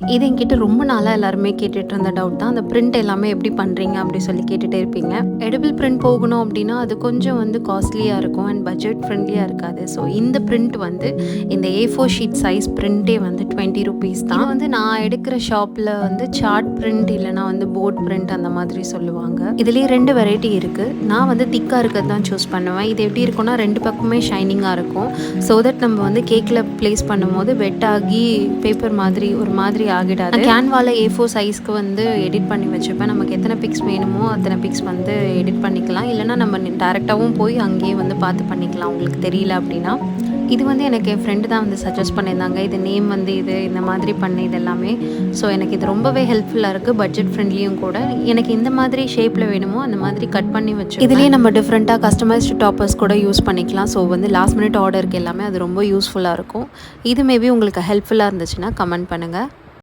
இது என்கிட்ட ரொம்ப நாளாக எல்லாருமே கேட்டுட்டு இருந்த டவுட் தான். அந்த பிரிண்ட் எல்லாமே எப்படி பண்ணுறீங்க அப்படி சொல்லி கேட்டுகிட்டே இருப்பீங்க. எடிபிள் பிரிண்ட் போகணும் அப்படின்னா அது கொஞ்சம் வந்து காஸ்ட்லியாக இருக்கும் அண்ட் பட்ஜெட் ஃப்ரெண்ட்லியாக இருக்காது. ஸோ இந்த பிரிண்ட் வந்து இந்த A4 ஷீட் சைஸ் பிரிண்ட்டே வந்து ₹20 தான். இது வந்து நான் எடுக்கிற ஷாப்பில் வந்து சார்ட் பிரிண்ட் இல்லைனா வந்து போர்ட் பிரிண்ட் அந்த மாதிரி சொல்லுவாங்க. இதுலேயே 2 வெரைட்டி இருக்குது. நான் வந்து திக்காக இருக்கிறது தான் சூஸ் பண்ணுவேன். இது எப்படி இருக்குன்னா 2 பக்கமே ஷைனிங்காக இருக்கும். ஸோ தட் நம்ம வந்து கேக்கில் ப்ளேஸ் பண்ணும்போது வெட் ஆகி பேப்பர் மாதிரி ஒரு மாதிரி ஆகிடாது. கேன்வால A4 சைஸ்க்கு வந்து எடிட் பண்ணி வச்சுப்பேன். நமக்கு எத்தனை பிக்ஸ் வேணுமோ அத்தனை பிக்ஸ் வந்து எடிட் பண்ணிக்கலாம். இல்லைனா நம்ம டேரெக்டாகவும் போய் அங்கேயே வந்து பார்த்து பண்ணிக்கலாம் உங்களுக்கு தெரியல அப்படின்னா. இது வந்து எனக்கு என் ஃப்ரெண்டு தான் வந்து சஜஸ்ட் பண்ணியிருந்தாங்க. இது நேம் வந்து இது இந்த மாதிரி பண்ண இது எல்லாமே. ஸோ எனக்கு இது ரொம்பவே ஹெல்ப்ஃபுல்லாக இருக்குது. பட்ஜெட் ஃப்ரெண்ட்லியும் கூட. எனக்கு இந்த மாதிரி ஷேப்பில் வேணுமோ அந்த மாதிரி கட் பண்ணி வச்சு இதுலேயே நம்ம டிஃப்ரெண்ட்டாக கஸ்டமைஸ்டு டாப்பர்ஸ் கூட யூஸ் பண்ணிக்கலாம். ஸோ வந்து லாஸ்ட் மினிட் ஆர்டருக்கு எல்லாமே அது ரொம்ப யூஸ்ஃபுல்லாக இருக்கும். இது மேபி உங்களுக்கு ஹெல்ப்ஃபுல்லாக இருந்துச்சுன்னா கமெண்ட் பண்ணுங்கள்.